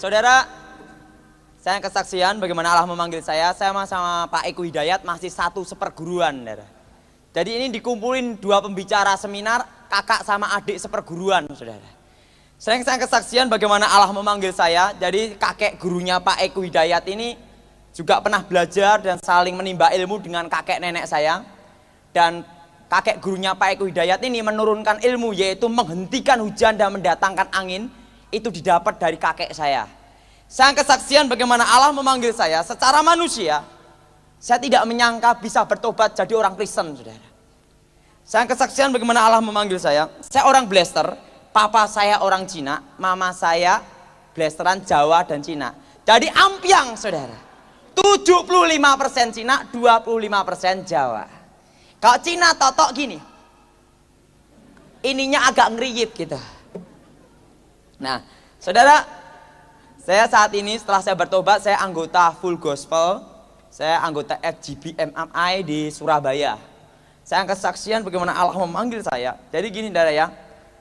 Saudara, saya kesaksian bagaimana Allah memanggil saya sama Pak Eko Hidayat masih satu seperguruan. Saudara. Jadi ini dikumpulin dua pembicara seminar, kakak sama adik seperguruan, saudara. Saya kesaksian bagaimana Allah memanggil saya. Jadi kakek gurunya Pak Eko Hidayat ini juga pernah belajar dan saling menimba ilmu dengan kakek nenek saya. Dan kakek gurunya Pak Eko Hidayat ini menurunkan ilmu, yaitu menghentikan hujan dan mendatangkan angin. Itu didapat dari kakek saya. Saya kesaksian bagaimana Allah memanggil saya secara manusia. Saya tidak menyangka bisa bertobat jadi orang Kristen, saudara. Saya kesaksian bagaimana Allah memanggil saya. Saya orang Blaster, papa saya orang Cina, mama saya Blasteran Jawa dan Cina. Jadi ampiang, saudara. 75% Cina, 25% Jawa. Kalau Cina totok gini, ininya agak ngeriyip gitu. Nah, saudara, saya saat ini setelah saya bertobat, saya anggota Full Gospel, saya anggota FGB MMI di Surabaya. Saya kesaksian bagaimana Allah memanggil saya. Jadi gini, saudara ya,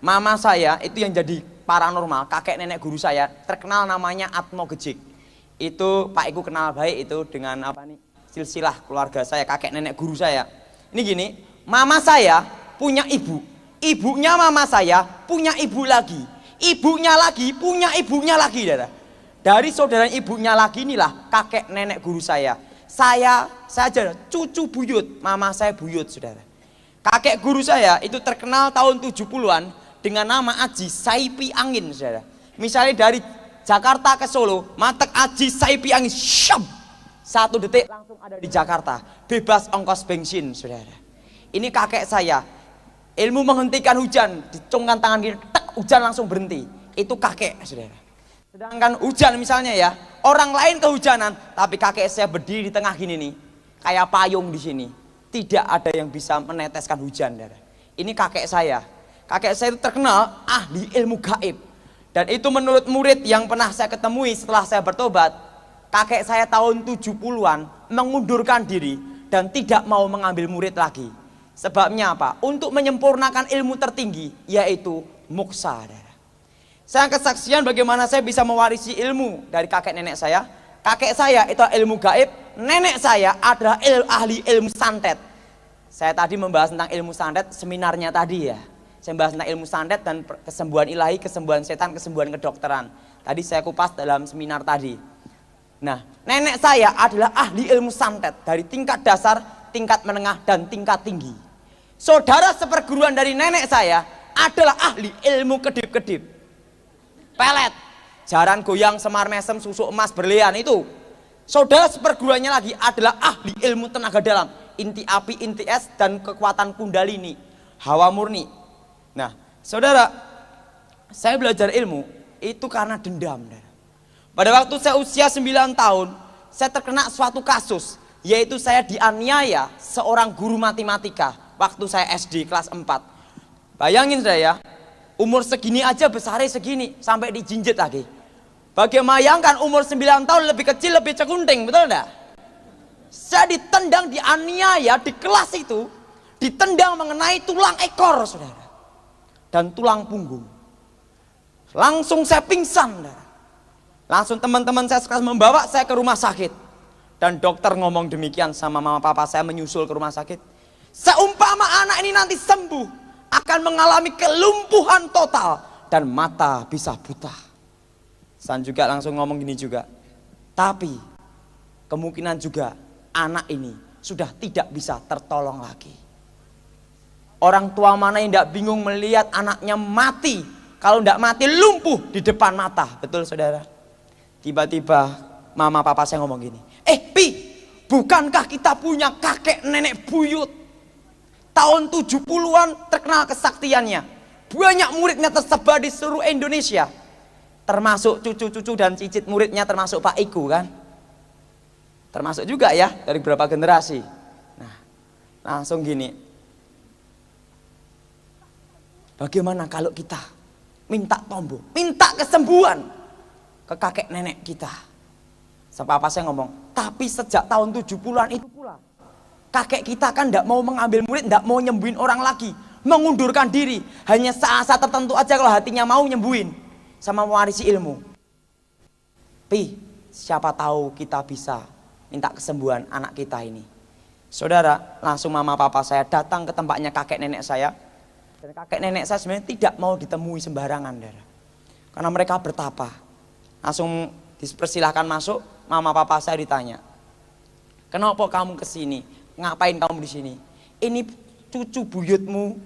mama saya itu yang jadi paranormal, kakek nenek guru saya, terkenal namanya Atmo Gejik. Itu Pak Iku kenal baik itu dengan apa nih? Silsilah keluarga saya, kakek nenek guru saya. Ini gini, mama saya punya ibu, ibunya mama saya punya ibu lagi, ibunya lagi punya ibunya lagi, saudara. Dari saudara ibunya lagi inilah kakek nenek guru saya. Saya aja cucu buyut, mama saya buyut, saudara. Kakek guru saya itu terkenal tahun 70-an dengan nama Aji Saipi Angin, saudara. Misalnya dari Jakarta ke Solo, matek Aji Saipi Angin, syam, 1 detik langsung ada di Jakarta, bebas ongkos bensin, saudara. Ini kakek saya, ilmu menghentikan hujan, dicungkan tangan gini, tek, hujan langsung berhenti. Itu kakek, saudara. Sedangkan hujan misalnya ya, orang lain kehujanan, tapi kakek saya berdiri di tengah gini nih, kayak payung di sini. Tidak ada yang bisa meneteskan hujan, saudara. Ini kakek saya. Kakek saya itu terkenal ahli ilmu gaib. Dan itu menurut murid yang pernah saya ketemui setelah saya bertobat, kakek saya tahun 70-an mengundurkan diri dan tidak mau mengambil murid lagi. Sebabnya apa? Untuk menyempurnakan ilmu tertinggi, yaitu moksa. Saya kesaksian bagaimana saya bisa mewarisi ilmu dari kakek nenek saya. Kakek saya itu ilmu gaib, nenek saya adalah ahli ilmu santet. Saya tadi membahas tentang ilmu santet, seminarnya tadi ya. Saya membahas tentang ilmu santet dan kesembuhan ilahi, kesembuhan setan, kesembuhan kedokteran. Tadi saya kupas dalam seminar tadi. Nah, nenek saya adalah ahli ilmu santet dari tingkat dasar, tingkat menengah, dan tingkat tinggi. Saudara seperguruan dari nenek saya adalah ahli ilmu kedip-kedip, pelet, jaran goyang, semar mesem, susu emas, berlian itu. Saudara seperguruannya lagi adalah ahli ilmu tenaga dalam, inti api, inti es, dan kekuatan kundalini, hawa murni. Nah, saudara, saya belajar ilmu itu karena dendam. Pada waktu saya usia 9 tahun, saya terkena suatu kasus, yaitu saya dianiaya seorang guru matematika waktu saya SD kelas 4. Bayangin saya, umur segini aja besarnya segini, sampai dijinjit lagi. Bagaimana bayangkan umur 9 tahun lebih kecil, lebih cekunting, betul enggak? Saya ditendang, dianiaya di kelas itu, ditendang mengenai tulang ekor, saudara, dan tulang punggung. Langsung saya pingsan, saudara. Langsung teman-teman saya sekelas membawa saya ke rumah sakit. Dan dokter ngomong demikian sama mama papa saya menyusul ke rumah sakit. Seumpama anak ini nanti sembuh, akan mengalami kelumpuhan total dan mata bisa buta. Saya juga langsung ngomong gini juga. Tapi kemungkinan juga anak ini sudah tidak bisa tertolong lagi. Orang tua mana yang tidak bingung melihat anaknya mati? Kalau tidak mati lumpuh di depan mata. Betul, saudara? Tiba-tiba mama papa saya ngomong gini, Pi, bukankah kita punya kakek nenek buyut? Tahun 70-an terkenal kesaktiannya. Banyak muridnya tersebar di seluruh Indonesia. Termasuk cucu-cucu dan cicit muridnya, termasuk Pak Iku kan? Termasuk juga ya dari beberapa generasi. Nah, langsung gini. Bagaimana kalau kita minta tombol, minta kesembuhan ke kakek nenek kita? Papa saya ngomong, tapi sejak tahun 70-an itu pula kakek kita kan tidak mau mengambil murid, tidak mau nyembuhin orang lagi, mengundurkan diri, hanya saat-saat tertentu aja kalau hatinya mau nyembuhin sama mewarisi ilmu. Pi, siapa tahu kita bisa minta kesembuhan anak kita ini. Saudara, langsung mama papa saya datang ke tempatnya kakek nenek saya. Dan kakek nenek saya sebenarnya tidak mau ditemui sembarangan, saudara. Karena mereka bertapa. Langsung dipersilahkan masuk, mama papa saya ditanya, kenapa kamu kesini? Ngapain kamu di sini? Ini cucu buyutmu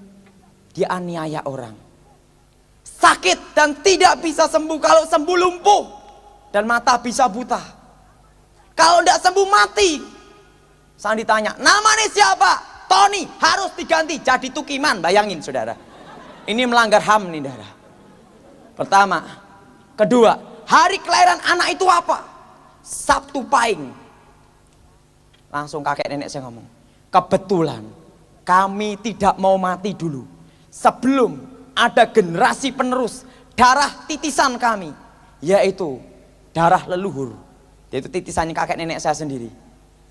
dianiaya orang. Sakit dan tidak bisa sembuh. Kalau sembuh lumpuh dan mata bisa buta. Kalau tidak sembuh mati. Saya ditanya, namanya siapa? Tony, harus diganti jadi Tukiman. Bayangin saudara, ini melanggar HAM nih saudara. Pertama. Kedua, hari kelahiran anak itu apa? Sabtu Pahing. Langsung kakek nenek saya ngomong, kebetulan kami tidak mau mati dulu sebelum ada generasi penerus darah titisan kami, yaitu darah leluhur, yaitu titisannya kakek nenek saya sendiri,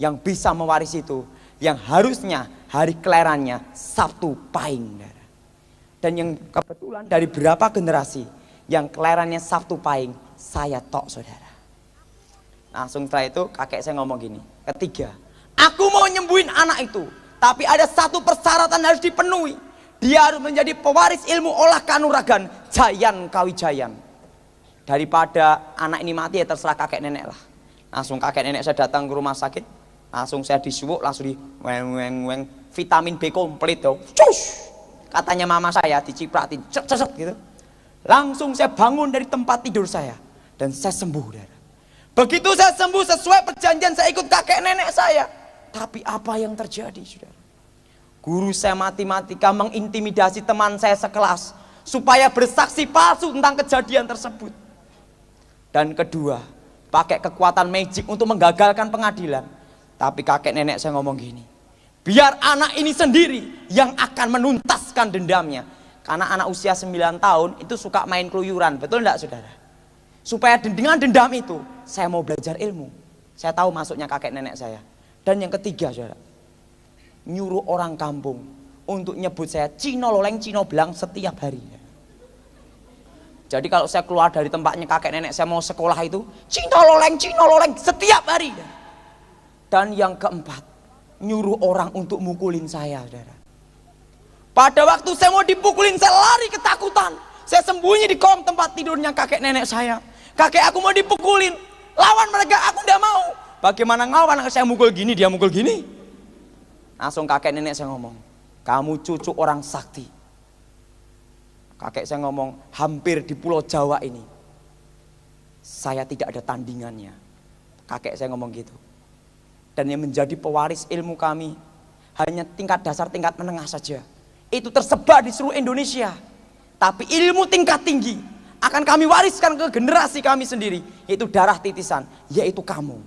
yang bisa mewarisi itu, yang harusnya hari kelahirannya Sabtu Pahing. Dan yang kebetulan dari berapa generasi yang kelahirannya Sabtu Pahing, saya tok saudara. Langsung setelah itu kakek saya ngomong gini, ketiga, aku mau nyembuhin anak itu, tapi ada satu persyaratan harus dipenuhi. Dia harus menjadi pewaris ilmu olah kanuragan Jayan Kawijayan. Daripada anak ini mati ya terserah kakek nenek lah. Langsung kakek nenek saya datang ke rumah sakit, langsung saya disuwuk, langsung di weng vitamin B komplit tuh. Cus! Katanya mama saya dicipratin, cet gitu. Langsung saya bangun dari tempat tidur saya dan saya sembuh. Begitu saya sembuh sesuai perjanjian saya ikut kakek nenek saya. Tapi apa yang terjadi saudara? Guru saya matematika mengintimidasi teman saya sekelas supaya bersaksi palsu tentang kejadian tersebut. Dan kedua, pakai kekuatan magic untuk menggagalkan pengadilan. Tapi kakek nenek saya ngomong gini, biar anak ini sendiri yang akan menuntaskan dendamnya. Karena anak usia 9 tahun itu suka main keluyuran, betul enggak saudara? Supaya dengan dendam itu, saya mau belajar ilmu. Saya tahu masuknya kakek nenek saya. Dan yang ketiga saudara, nyuruh orang kampung untuk nyebut saya Cino Loleng, Cino Belang setiap hari. Jadi kalau saya keluar dari tempatnya kakek nenek saya mau sekolah itu, Cino Loleng setiap hari. Dan yang keempat, nyuruh orang untuk mukulin saya saudara. Pada waktu saya mau dipukulin, saya lari ketakutan. Saya sembunyi di kolong tempat tidurnya kakek nenek saya. Kakek aku mau dipukulin, lawan mereka, aku tidak mau. Bagaimana ngelawan? Saya mukul gini, dia mukul gini. Langsung kakek nenek saya ngomong, kamu cucu orang sakti. Kakek saya ngomong, hampir di Pulau Jawa ini saya tidak ada tandingannya. Kakek saya ngomong gitu. Dan yang menjadi pewaris ilmu kami hanya tingkat dasar, tingkat menengah saja. Itu tersebar di seluruh Indonesia. Tapi ilmu tingkat tinggi akan kami wariskan ke generasi kami sendiri, yaitu darah titisan, yaitu kamu.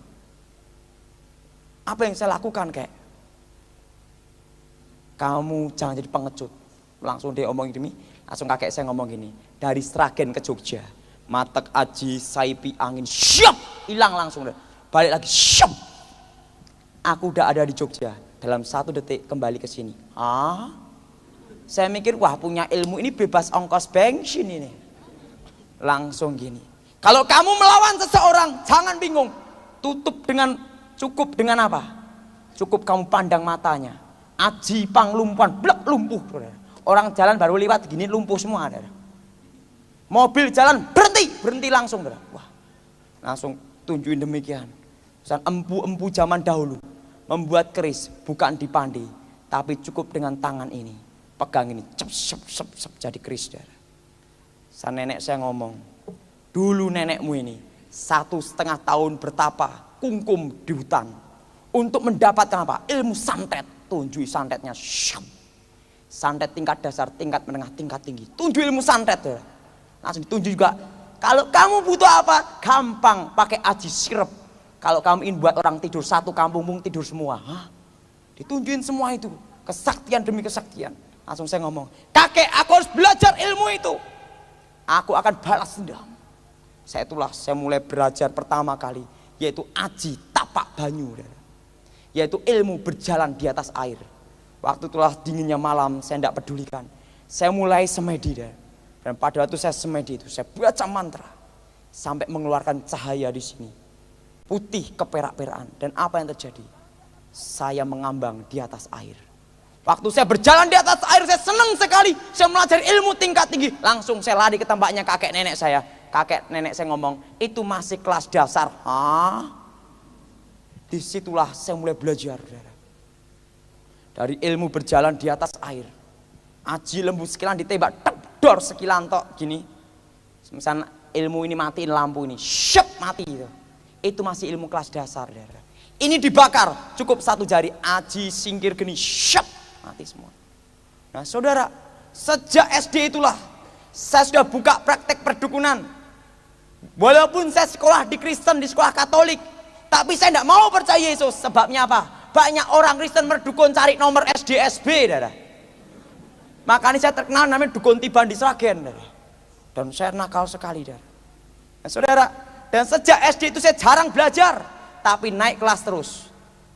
Apa yang saya lakukan kayak? Kamu jangan jadi pengecut. Langsung dia omong gini, langsung kakek saya ngomong gini, dari Sragen ke Jogja, matek aji saipi angin, syap, hilang langsung deh. Balik lagi, syap. Aku udah ada di Jogja, dalam 1 detik kembali ke sini. Saya mikir, wah punya ilmu ini bebas ongkos bensin ini. Langsung gini, kalau kamu melawan seseorang, jangan bingung. Cukup dengan apa? Cukup kamu pandang matanya. Aji panglumpuhan, blek lumpuh. Orang jalan baru lewat gini lumpuh semua. Mobil jalan berhenti langsung. Wah, langsung tunjukin demikian. Empu-empu zaman dahulu membuat keris bukan dipandi, tapi cukup dengan tangan ini. Pegang ini, cep, jadi keris. Sang nenek saya ngomong, dulu nenekmu ini 1,5 tahun bertapa kungkum di hutan untuk mendapatkan apa? Ilmu santet. Tunjuk santetnya, santet tingkat dasar, tingkat menengah, tingkat tinggi. Tunjuk ilmu santet. Langsung ditunjuk juga. Kalau kamu butuh apa? Gampang, pakai aji sirup. Kalau kamu ingin buat orang tidur satu kampung tidur semua. Ditunjukin semua itu, kesaktian demi kesaktian. Langsung saya ngomong, kakek aku harus belajar ilmu itu. Aku akan balas dendam. Saya mulai belajar pertama kali, yaitu aji tapak banyu. Yaitu ilmu berjalan di atas air. Waktu itulah dinginnya malam, saya tidak pedulikan. Saya mulai semedi. Dan pada waktu saya semedi itu, saya baca mantra. sampai mengeluarkan cahaya di sini. Putih keperak-perakan. Dan apa yang terjadi? Saya mengambang di atas air. Waktu saya berjalan di atas air, saya senang sekali. Saya belajar ilmu tingkat tinggi. Langsung saya lari ke tempatnya kakek nenek saya. Kakek nenek saya ngomong, itu masih kelas dasar. Hah? Disitulah saya mulai belajar. Dari ilmu berjalan di atas air. Aji lembu sekilan ditembak, dor sekilan tok gini. Misalnya ilmu ini matiin lampu ini, syep mati itu. Itu masih ilmu kelas dasar. Ini dibakar, cukup satu jari, aji singkir geni, syep mati semua. Nah saudara, sejak SD itulah saya sudah buka praktek perdukunan. Walaupun saya sekolah di Kristen, di sekolah Katolik, tapi saya tidak mau percaya Yesus. Sebabnya apa? Banyak orang Kristen berdukun cari nomor SDSB, saudara. Makanya saya terkenal namanya dukun Tiban di Sragen, saudara. Dan saya nakal sekali, saudara. Nah, saudara, dan sejak SD itu saya jarang belajar, tapi naik kelas terus.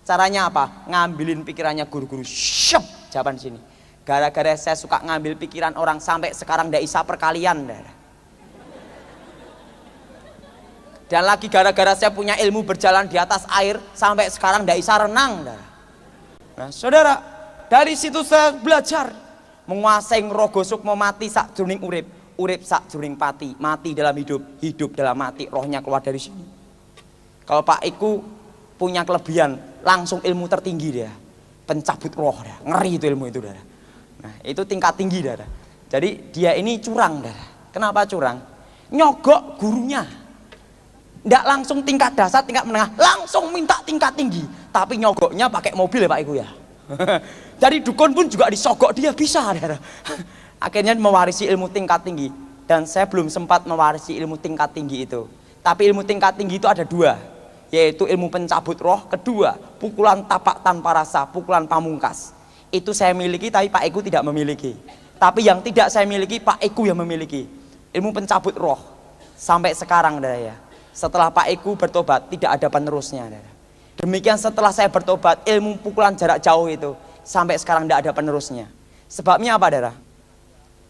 Caranya apa? Ngambilin pikirannya guru-guru. Syep, jawaban sini. Gara-gara saya suka ngambil pikiran orang sampai sekarang tidak bisa perkalian, saudara. Dan lagi gara-gara saya punya ilmu berjalan di atas air, sampai sekarang tidak bisa renang. Nah saudara, dari situ saya belajar menguasai rogo sukmo mati sak jroning urip, urip sak jroning pati, mati dalam hidup, hidup dalam mati, rohnya keluar dari sini. Kalau Pak Iku punya kelebihan, langsung ilmu tertinggi dia, pencabut roh, dia. Ngeri itu ilmu itu, dia. Nah itu tingkat tinggi, dia. Jadi dia ini curang, dia. Kenapa curang? Nyogok gurunya. Nggak langsung tingkat dasar, tingkat menengah, langsung minta tingkat tinggi. Tapi nyogoknya pakai mobil ya Pak Iku ya. Jadi dukun pun juga disogok dia bisa. Akhirnya mewarisi ilmu tingkat tinggi. Dan saya belum sempat mewarisi ilmu tingkat tinggi itu. Tapi ilmu tingkat tinggi itu ada dua. Yaitu ilmu pencabut roh. Kedua, pukulan tapak tanpa rasa, pukulan pamungkas. Itu saya miliki tapi Pak Iku tidak memiliki. Tapi yang tidak saya miliki Pak Iku yang memiliki. Ilmu pencabut roh. Sampai sekarang ya. Setelah Pak Iku bertobat tidak ada penerusnya. Demikian setelah saya bertobat, ilmu pukulan jarak jauh itu sampai sekarang tidak ada penerusnya. Sebabnya apa, saudara?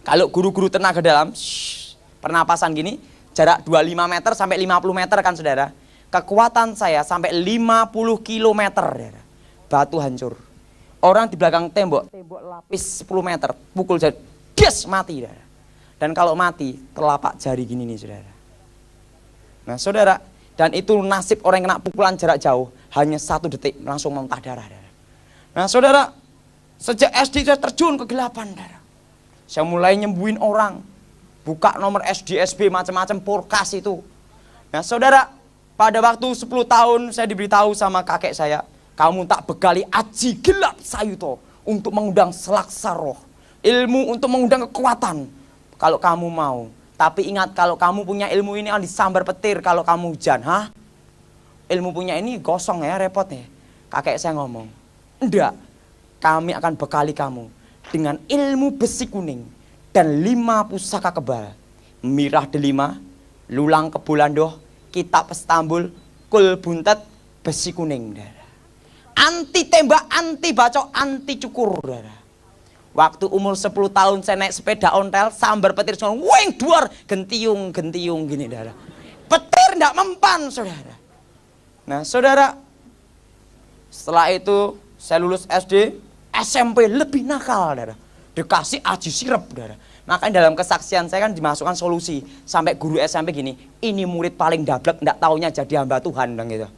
Kalau guru-guru tenaga dalam, pernapasan gini, jarak 25 meter sampai 50 meter kan saudara. Kekuatan saya sampai 50 kilometer, saudara. Batu hancur. Orang di belakang tembok lapis 10 meter, pukul jari, des mati, saudara. Dan kalau mati, telapak jari gini nih, saudara. Nah saudara, dan itu nasib orang yang kena pukulan jarak jauh, hanya 1 detik langsung muntah darah. Nah saudara, sejak SD saya terjun ke gelapan, saudara. Saya mulai nyembuhin orang, buka nomor SDSB macam-macam porkas itu. Nah saudara, pada waktu 10 tahun saya diberitahu sama kakek saya, kamu tak bekali aji gelap sayuto untuk mengundang selaksa roh, ilmu untuk mengundang kekuatan kalau kamu mau. Tapi ingat, kalau kamu punya ilmu ini akan disambar petir kalau kamu hujan. Hah? Ilmu punya ini gosong ya, repot ya. Kakek saya ngomong, enggak, kami akan bekali kamu dengan ilmu besi kuning dan 5 pusaka kebal. Mirah delima, lulang kebulandoh, kitab Istanbul, kul buntet, besi kuning. Anti tembak, anti bacok, anti cukur. Waktu umur 10 tahun saya naik sepeda ontel, sambar petir semua, weng duar, gentiung gini, saudara. Petir ndak mempan, saudara. Nah, saudara, setelah itu saya lulus SD, SMP lebih nakal, saudara. Dikasih aji sirep, saudara. Makanya dalam kesaksian saya kan dimasukkan solusi, sampai guru SMP gini, ini murid paling dablek, ndak taunya jadi hamba Tuhan, dan gitu.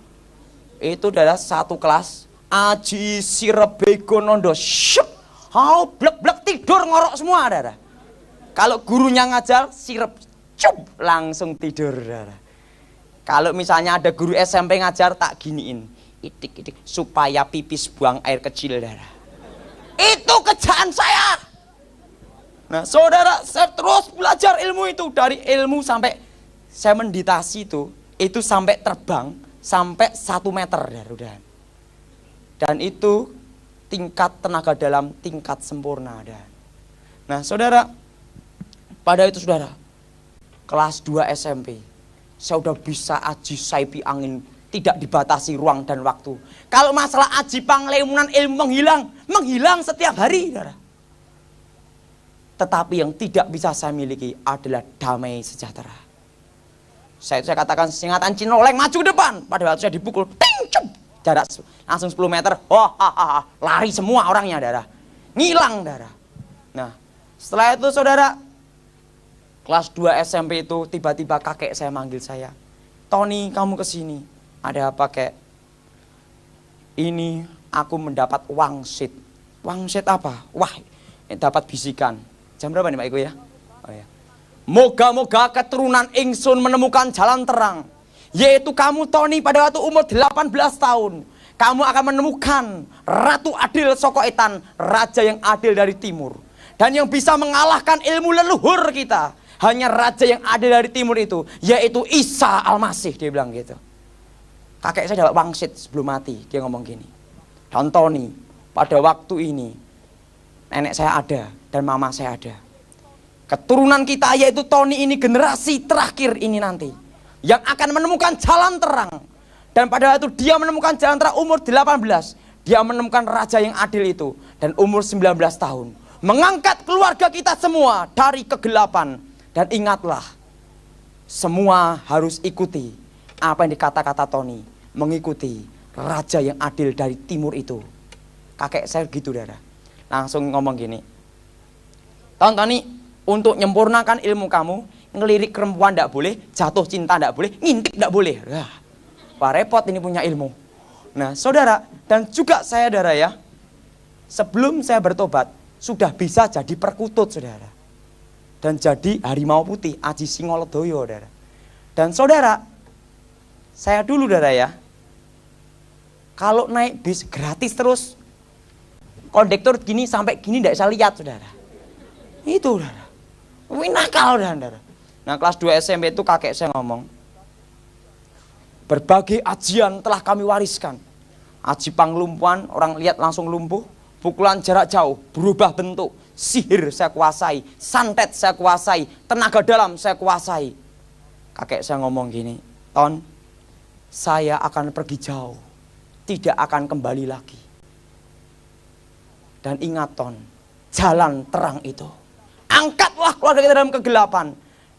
Itu adalah satu kelas, aji sirep bego nondo, syup. Blek-blek tidur ngorok semua, saudara. Kalau gurunya ngajar, sirep, cup, langsung tidur, saudara. Kalau misalnya ada guru SMP ngajar, tak giniin, itik-itik, supaya pipis buang air kecil, saudara. Itu kerjaan saya. Nah, saudara, saya terus belajar ilmu itu. Dari ilmu sampai saya meditasi itu sampai terbang, sampai 1 meter, saudara. Dan itu tingkat tenaga dalam, tingkat sempurna. Nah saudara, pada itu saudara, kelas 2 SMP, saya udah bisa aji saipi angin, tidak dibatasi ruang dan waktu. Kalau masalah aji panglemunan ilmu menghilang setiap hari, saudara. Tetapi yang tidak bisa saya miliki adalah damai sejahtera. Saya katakan singatan Cinoleng maju ke depan. Pada waktu saya dipukul, ting, cep, jarak langsung 10 meter. Lari semua orangnya, saudara. Ngilang, saudara. Nah, setelah itu saudara, kelas 2 SMP itu tiba-tiba kakek saya manggil saya. Tony, kamu kesini. Ada apa, kek? Ini aku mendapat wangsit. Wangsit apa? Wah, dapat bisikan. Jam berapa nih Pak Iko ya? Oh ya. Moga-moga keturunan ingsun menemukan jalan terang. Yaitu kamu Tony pada waktu umur 18 tahun. Kamu akan menemukan Ratu Adil Sokoetan, raja yang adil dari timur. Dan yang bisa mengalahkan ilmu leluhur kita. Hanya raja yang adil dari timur itu, yaitu Isa Al-Masih, dia bilang gitu. Kakek saya dapat wangsit sebelum mati, dia ngomong gini. Dan Tony, pada waktu ini nenek saya ada dan mama saya ada. Keturunan kita yaitu Tony ini generasi terakhir ini nanti yang akan menemukan jalan terang. Dan pada waktu dia menemukan jalan terang umur 18, dia menemukan raja yang adil itu. Dan umur 19 tahun mengangkat keluarga kita semua dari kegelapan. Dan ingatlah, semua harus ikuti apa yang dikata-kata Tony, mengikuti raja yang adil dari timur itu. Kakek saya gitu, saudara. Langsung ngomong gini, Tony, untuk menyempurnakan ilmu kamu, ngelirik perempuan tidak boleh, jatuh cinta tidak boleh, ngintip tidak boleh. Wah, repot ini punya ilmu. Nah, saudara, dan juga saya, saudara ya, sebelum saya bertobat, sudah bisa jadi perkutut, saudara. Dan jadi harimau putih, Aji Singolodoyo, saudara. Dan saudara, saya dulu, saudara ya, kalau naik bis gratis terus, kondektur gini sampai gini tidak bisa lihat, saudara. Itu, saudara. Wih, nakal, saudara. Nah, kelas 2 SMP itu kakek saya ngomong, berbagai ajian telah kami wariskan. Aji panglumpuhan, orang lihat langsung lumpuh. Pukulan jarak jauh, berubah bentuk. Sihir saya kuasai, santet saya kuasai, tenaga dalam saya kuasai. Kakek saya ngomong gini, Ton, saya akan pergi jauh, tidak akan kembali lagi. Dan ingat, Ton, jalan terang itu, angkatlah keluarga kita dalam kegelapan.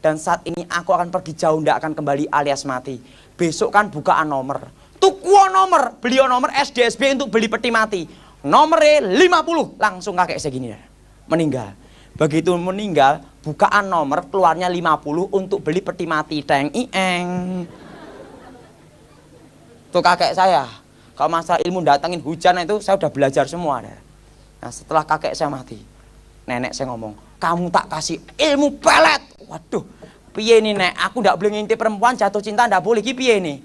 Dan saat ini aku akan pergi jauh, tidak akan kembali alias mati. Besok kan bukaan nomor, tukuo nomor, beli nomor SDSB untuk beli peti mati. Nomornya 50, langsung kakek saya gini, meninggal. Begitu meninggal, bukaan nomor keluarnya 50 untuk beli peti mati. Deng ieng. Tuh kakek saya. Kalau masalah ilmu datangin hujan itu saya udah belajar semua. Nah, setelah kakek saya mati, nenek saya ngomong, kamu tak kasih ilmu pelet. Waduh, piye nih nek, aku ndak boleh ngintip perempuan, jatuh cinta ndak boleh, ki piye nih?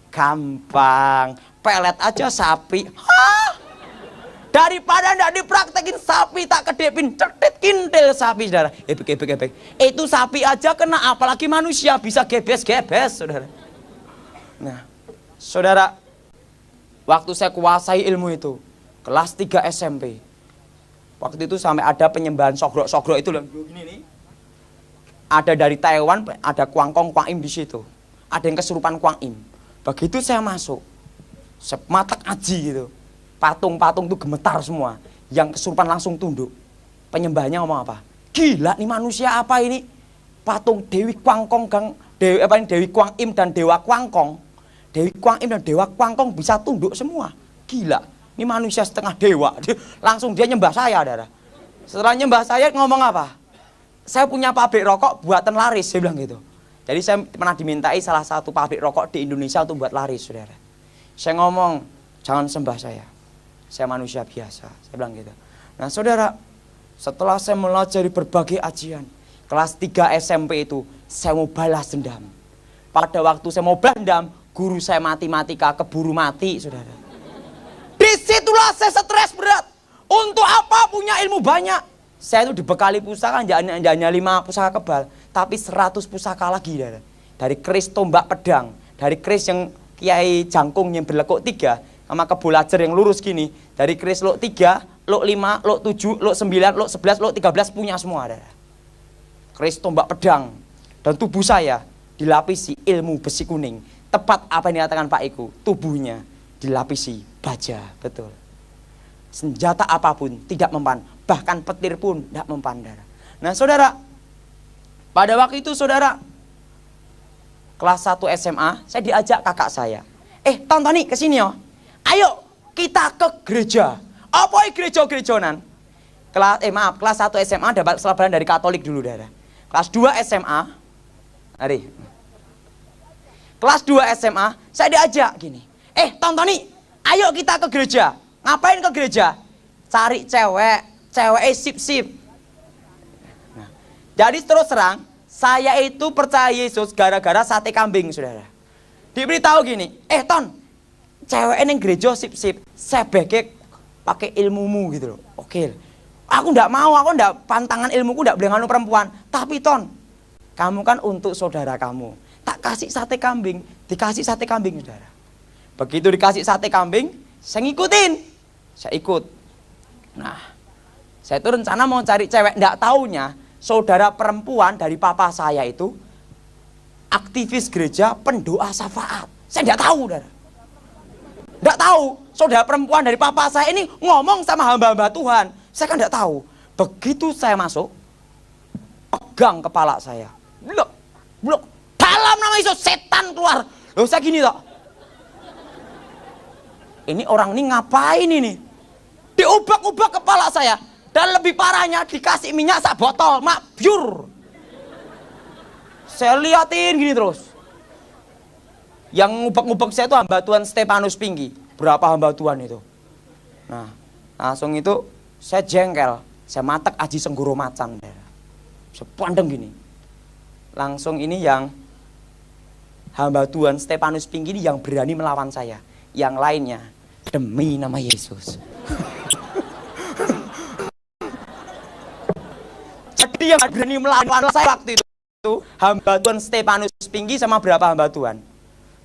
Gampang, pelet aja sapi. Hah? Daripada ndak dipraktekin sapi tak kedepin, cetit kintil sapi, saudara. Ebek. Itu sapi aja kena, apalagi manusia bisa gebes-gebes, saudara. Nah, saudara, waktu saya kuasai ilmu itu, kelas 3 SMP. Waktu itu sampai ada penyembahan sogrok itu loh, gini nih. Ada dari Taiwan, ada Kuangkong, Kuang Im di situ. Ada yang kesurupan Kuang Im. Begitu saya masuk, sematak aji gitu. Patung-patung itu gemetar semua. Yang kesurupan langsung tunduk. Penyembahnya ngomong apa? Gila nih manusia apa ini? Patung Dewi Kuangkong, Dewi Kuang Im dan Dewa Kuangkong. Dewi Kuang Im dan Dewa Kuangkong bisa tunduk semua. Gila, ini manusia setengah dewa. Langsung dia nyembah saya, saudara. Setelah nyembah saya ngomong apa? Saya punya pabrik rokok buatan laris, saya bilang gitu. Jadi saya pernah dimintai salah satu pabrik rokok di Indonesia untuk buat laris, saudara. Saya ngomong, jangan sembah saya manusia biasa, saya bilang gitu. Nah saudara, setelah saya melajari berbagai ajian, kelas 3 SMP itu, saya mau balas dendam. Pada waktu saya mau balas dendam, guru saya matematika keburu mati, saudara. Disitulah saya stres berat. Untuk apa punya ilmu banyak? Saya itu dibekali pusaka, hanya 5 pusaka kebal, tapi 100 pusaka lagi, saudara. Dari keris tombak pedang, dari keris yang Kiai Jangkung yang berlekuk 3, sama kebolajar yang lurus gini, dari keris lok 3, lok 5, lok 7, lok 9, lok 11, lok 13 punya semua, ada. Keris tombak pedang. Dan tubuh saya dilapisi ilmu besi kuning. Tepat apa yang dikatakan Pak Iku, tubuhnya dilapisi baja, betul. Senjata apapun tidak mempan, bahkan petir pun tidak mempan. Nah saudara, pada waktu itu saudara, kelas 1 SMA, saya diajak kakak saya. Tonton nih kesini yo. Ayo kita ke gereja. Apa gereja-gerejonan? Kelas 1 SMA dapat selebaran dari Katolik dulu, daerah. Kelas 2 SMA, hari. Kelas 2 SMA, saya diajak gini. Tonton nih, ayo kita ke gereja. Ngapain ke gereja? Cari cewek sip-sip. Nah, jadi terus terang, saya itu percaya Yesus gara-gara sate kambing, saudara. Diberitahu gini, Ton, cewek yang gereja sip-sip, sebeke pakai ilmumu gitu loh. Oke, aku ndak mau, aku ndak pantangan ilmuku ndak boleh nganu perempuan. Tapi Ton, kamu kan untuk saudara kamu. Tak kasih sate kambing, dikasih sate kambing, saudara. Begitu dikasih sate kambing, saya ngikutin, saya ikut. Nah, saya itu rencana mau cari cewek, ndak taunya saudara perempuan dari papa saya itu aktivis gereja pendoa syafaat. Saya ndak tahu, saudara. Ndak tahu, saudara perempuan dari papa saya ini ngomong sama hamba-hamba Tuhan. Saya kan ndak tahu. Begitu saya masuk, pegang kepala saya. Blok. Dalam nama Yesus, setan keluar. Loh, saya gini toh. Ini orang ini ngapain ini? Diubak-ubak kepala saya. Dan lebih parahnya dikasih minyak sak botol, biur. Saya liatin gini terus. Yang ngubek-ngubek saya itu hamba Tuhan Stefanus Pinggi. Berapa hamba Tuhan itu? Nah, langsung itu saya jengkel. Saya matek Aji Senggoro Macan. Saya pandang gini. Langsung ini yang hamba Tuhan Stefanus Pinggi ini yang berani melawan saya. Yang lainnya, demi nama Yesus. Jadi yang berani melawan saya waktu itu hamba Tuhan Stefanus Pinggi sama berapa hamba Tuhan.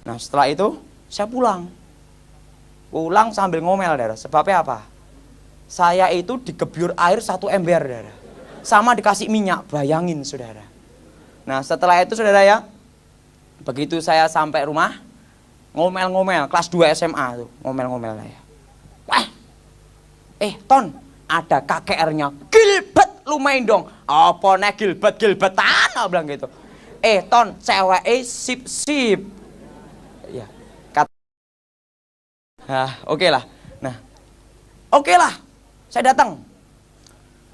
Nah, setelah itu saya pulang sambil ngomel, saudara. Sebabnya apa? Saya itu digebyur air 1 ember, saudara. Sama dikasih minyak, bayangin, saudara. Nah, setelah itu, saudara ya, begitu saya sampai rumah, ngomel-ngomel, kelas 2 SMA tuh, ngomel-ngomel saya. Wah, Ton, ada KKR-nya, Gilbert lu main dong. Apa nih Gilbertan, aku bilang gitu. Ton, cewek sip-sip. Ya, oke lah. Nah, oke lah, saya datang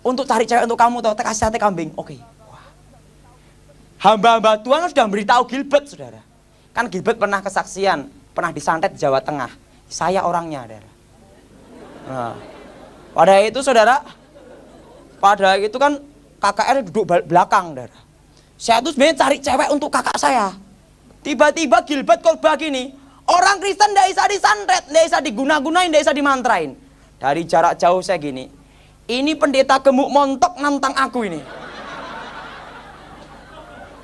untuk cari cewek untuk kamu, toh, kasih sate kambing. Oke. Wah. Hamba-hamba Tuhan sudah beritahu Gilbert, saudara. Kan Gilbert pernah kesaksian, pernah disantet di Jawa Tengah. Saya orangnya, saudara. Nah, pada itu, saudara, pada itu kan KKR duduk belakang, saudara. Saya tuh sebenarnya cari cewek untuk kakak saya. Tiba-tiba Gilbert khotbah gini, orang Kristen tidak bisa disantet, tidak bisa diguna-gunain, tidak bisa dimantrain. Dari jarak jauh saya gini, ini pendeta gemuk montok nantang aku ini.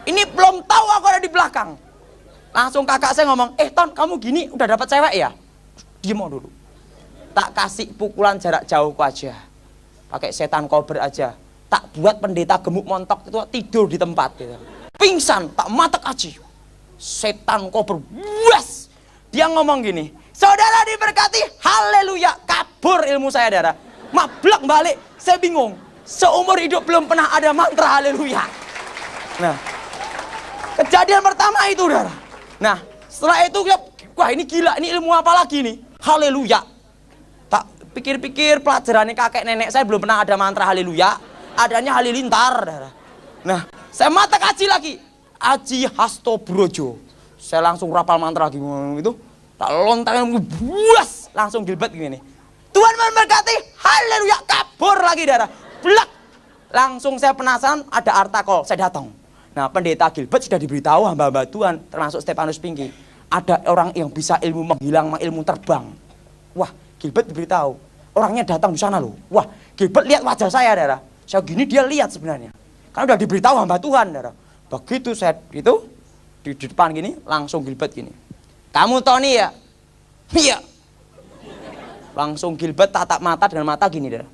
Ini belum tahu aku ada di belakang. Langsung kakak saya ngomong, Ton, kamu gini udah dapat cewek ya? Diam dulu. Tak kasih pukulan jarak jauh aja. Pakai setan kober aja. Tak buat pendeta gemuk montok itu tidur di tempat gitu. Pingsan, tak matek aja. Setan kober, was. Dia ngomong gini, saudara diberkati, haleluya. Kabur ilmu saya, saudara. Mablak balik, saya bingung. Seumur hidup belum pernah ada mantra haleluya. Nah, kejadian pertama itu, saudara. Nah, setelah itu, wah ini gila, ini ilmu apa lagi nih? Haleluya. Tak pikir-pikir pelajarannya kakek nenek saya belum pernah ada mantra haleluya. Adanya halilintar, saudara. Nah, saya matek aji lagi. Aji Hasto Brojo. Saya langsung rapal mantra lagi gitu. Tak lontarin buas, langsung Gilbert gini. Tuhan memberkati, haleluya, kabur lagi, saudara. Blak. Langsung saya penasaran, ada artikel, saya datang. Nah, pendeta Gilbert sudah diberitahu hamba-hamba Tuhan, termasuk Stefanus Pinggi. Ada orang yang bisa ilmu menghilang, ilmu terbang. Wah, Gilbert diberitahu. Orangnya datang di sana loh. Wah, Gilbert lihat wajah saya, saudara. Saya gini dia lihat sebenarnya. Karena udah diberitahu hamba Tuhan, saudara. Begitu saya itu di depan gini, langsung Gilbert gini. Kamu Tony ya? Iya. Langsung Gilbert tatap mata dengan mata gini, saudara.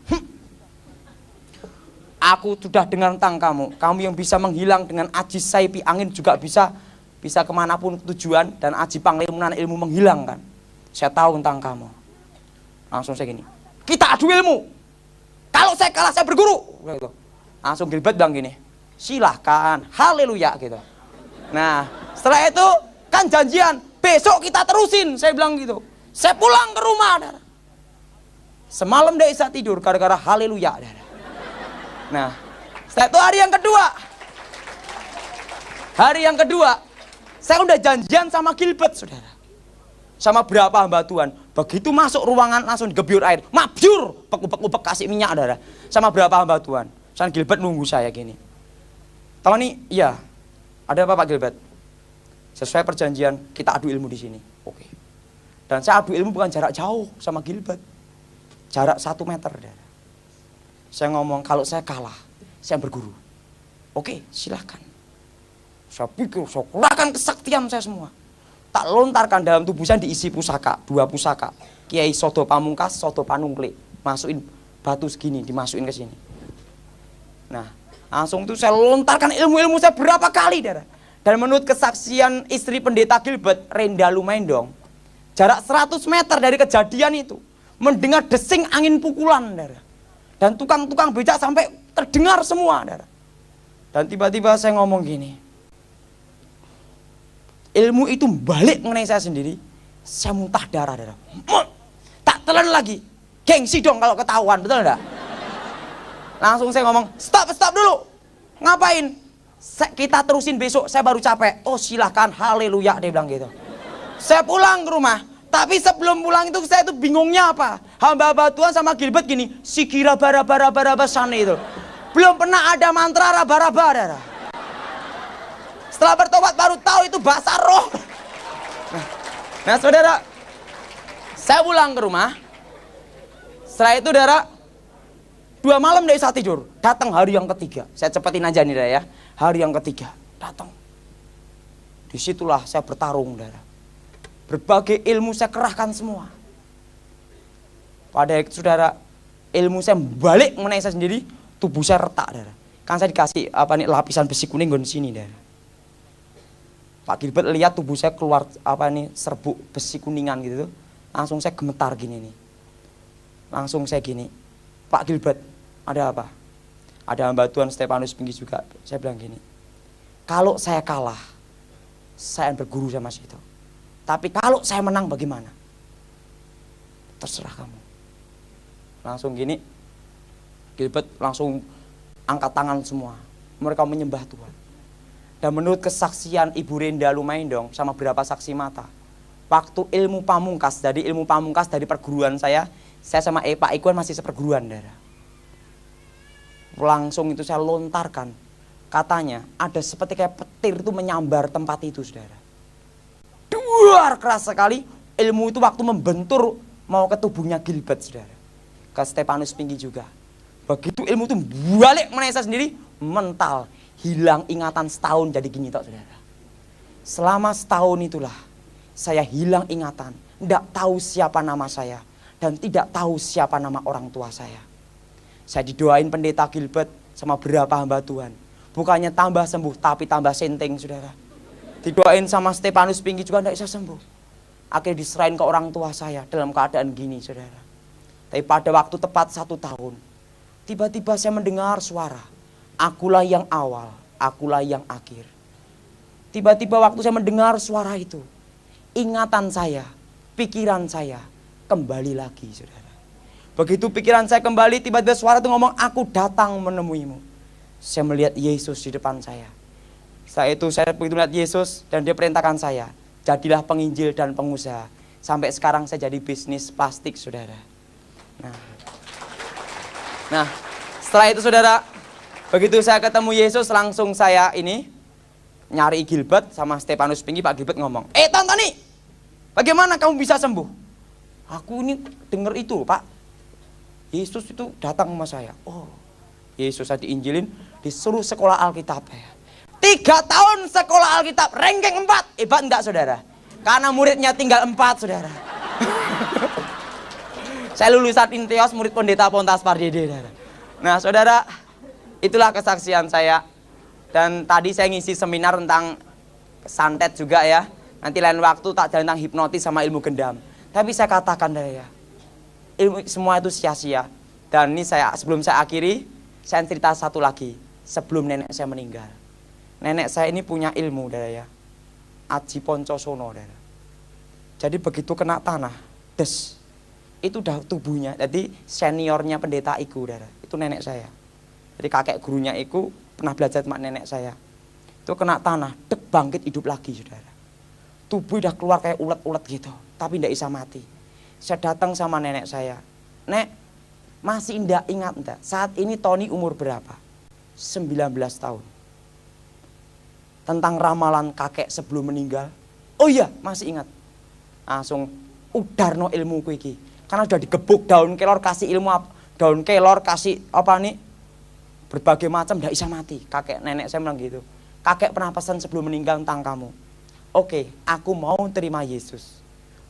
Aku sudah dengar tentang kamu. Kamu yang bisa menghilang dengan aji saipi angin juga bisa kemanapun tujuan, dan aji panglimunan ilmu menghilangkan. Saya tahu tentang kamu. Langsung saya gini. Kita adu ilmu. Kalau saya kalah saya berguru. Langsung Gilbert bilang gini. Silahkan, haleluya gitu. Nah, Setelah itu kan janjian, besok kita terusin. Saya bilang gitu. Saya pulang ke rumah, saudara. Semalam tidak bisa tidur gara-gara haleluya, saudara. Nah, setelah itu hari yang kedua. Hari yang kedua, saya udah janjian sama Gilbert, saudara. Sama berapa hamba Tuhan. Begitu masuk ruangan langsung digebyur air. Mabyur, pek kasih minyak, saudara. Sama berapa hamba Tuhan. San Gilbert nunggu saya gini. Tahu nih, iya. Ada apa Pak Gilbert? Sesuai perjanjian, kita adu ilmu di sini. Oke. Dan saya adu ilmu bukan jarak jauh sama Gilbert. Jarak 1 meter, saudara. Saya ngomong, kalau saya kalah, saya berguru. Oke, silahkan. Saya pikir, saya keluarkan kesaktian saya semua. Tak lontarkan dalam tubuh saya diisi pusaka, 2 pusaka. Kiai Sodo Pamungkas, Sodo Panungklik. Masukin batu segini, dimasukin ke sini. Nah, langsung itu saya lontarkan ilmu-ilmu saya berapa kali, saudara. Dan menurut kesaksian istri pendeta Gilbert, Renda Lumendong, jarak 100 meter dari kejadian itu, mendengar desing angin pukulan, saudara. Dan tukang-tukang becak sampai terdengar semua, saudara. Dan tiba-tiba saya ngomong gini, ilmu itu balik mengenai saya sendiri, saya muntah darah, saudara. Tak telan lagi, gengsi dong kalau ketahuan, betul enggak? Langsung saya ngomong, stop dulu, ngapain? Kita terusin besok, saya baru capek. Oh silahkan, haleluya, dia bilang gitu. Saya pulang ke rumah, tapi sebelum pulang itu saya itu bingungnya apa? Hamba-hamba Tuhan sama Gilbert gini, sikira bara sana itu. Belum pernah ada mantra raba-raba, saudara. Setelah bertobat baru tahu itu bahasa roh. Nah saudara, saya pulang ke rumah. Setelah itu saudara, 2 malam tidak bisa tidur. Datang hari yang ketiga. Saya cepetin aja nih ya. Hari yang ketiga datang. Disitulah saya bertarung, saudara. Berbagai ilmu saya kerahkan semua. Pada itu saudara, ilmu saya balik mengenai saya sendiri. Tubuh saya retak, saudara. Kan saya dikasih lapisan besi kuning di sini, saudara. Pak Gilbert lihat tubuh saya keluar serbuk besi kuningan gitu. Langsung saya gemetar gini nih. Langsung saya gini, Pak Gilbert, ada apa? Ada hamba Tuhan Stefanus Pinggis juga. Saya bilang gini, kalau saya kalah, saya berguru sama situ. Tapi kalau saya menang bagaimana? Terserah kamu. Langsung gini, Gilbert langsung angkat tangan semua. Mereka menyembah Tuhan. Dan menurut kesaksian Ibu Renda Lumendong sama beberapa saksi mata, waktu ilmu pamungkas dari perguruan saya sama Pak Ikuan masih seperguruan, saudara. Langsung itu saya lontarkan. Katanya ada seperti kayak petir itu menyambar tempat itu, saudara. Duar keras sekali. Ilmu itu waktu membentur mau ke tubuhnya Gilbert, saudara. Ke Stefanus Pinggis juga. Begitu ilmu itu balik mengenai saya sendiri, mental. Hilang ingatan setahun jadi gini tok, saudara. Selama setahun itulah saya hilang ingatan, tidak tahu siapa nama saya dan tidak tahu siapa nama orang tua saya. Saya didoain pendeta Gilbert sama beberapa hamba Tuhan. Bukannya tambah sembuh tapi tambah senteng, saudara. Didoain sama Stefanus Pinggis juga tidak bisa sembuh. Akhirnya diserahin ke orang tua saya dalam keadaan gini, saudara. Tapi pada waktu tepat 1 tahun, tiba-tiba saya mendengar suara, akulah yang awal, akulah yang akhir. Tiba-tiba waktu saya mendengar suara itu, ingatan saya, pikiran saya kembali lagi, saudara. Begitu pikiran saya kembali, tiba-tiba suara itu ngomong, aku datang menemuimu. Saya melihat Yesus di depan saya. Setelah itu saya begitu melihat Yesus dan dia perintahkan saya, jadilah penginjil dan pengusaha. Sampai sekarang saya jadi bisnis plastik, saudara. Nah, setelah itu saudara, begitu saya ketemu Yesus, langsung saya ini nyari Gilbert sama Stefanus Pinggis. Pak Gilbert ngomong, Tantani, bagaimana kamu bisa sembuh? Aku ini dengar itu, Pak. Yesus itu datang sama saya. Oh, Yesus saya diinjilin, disuruh sekolah Alkitab. 3 tahun sekolah Alkitab, ranking 4. Hebat enggak, saudara? Karena muridnya tinggal 4, saudara. Saya lulusan Inteos, murid pendeta Pontas Pardede, saudara. Nah, saudara, itulah kesaksian saya. Dan tadi saya ngisi seminar tentang santet juga ya. Nanti lain waktu tak jalan tentang hipnotis sama ilmu gendam. Tapi saya katakan ya, ilmu semua itu sia-sia. Dan ini sebelum saya akhiri, saya cerita satu lagi. Sebelum nenek saya meninggal. Nenek saya ini punya ilmu, ya. Aji Poncosono, saudara. Jadi begitu kena tanah, des, itu udah tubuhnya. Jadi seniornya pendeta iku, saudara, itu nenek saya. Jadi kakek gurunya iku pernah belajar sama nenek saya. Itu kena tanah, dek bangkit hidup lagi, saudara. Tubuh udah keluar kayak ulet-ulet gitu, tapi tidak bisa mati. Saya datang sama nenek saya, Nek, masih ndak ingat ndak? Saat ini Tony umur berapa? 19 tahun. Tentang ramalan kakek sebelum meninggal. Oh iya, masih ingat. Langsung udarno ilmuku iki. Karena udah digebuk daun kelor kasih ilmu daun kelor kasih apa nih? Berbagai macam ndak bisa mati. Kakek nenek saya bilang gitu. Kakek pernah pesan sebelum meninggal tentang kamu. Oke, aku mau terima Yesus.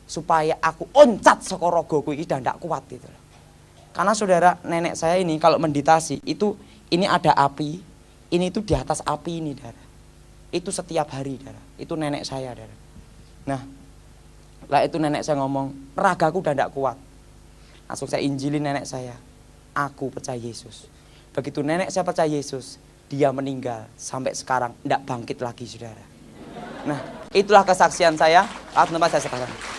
Supaya aku oncat saka ragaku iki ndak kuat gitu. Karena saudara nenek saya ini kalau meditasi itu ini ada api, ini tuh di atas api ini, saudara. Itu setiap hari, saudara. Itu nenek saya, saudara. Nah, lah itu nenek saya ngomong, ragaku udah ndak kuat. Langsung saya injilin nenek saya. Aku percaya Yesus. Begitu nenek saya percaya Yesus, dia meninggal sampai sekarang ndak bangkit lagi, saudara. Nah, itulah kesaksian saya. Atas tempat saya sekarang.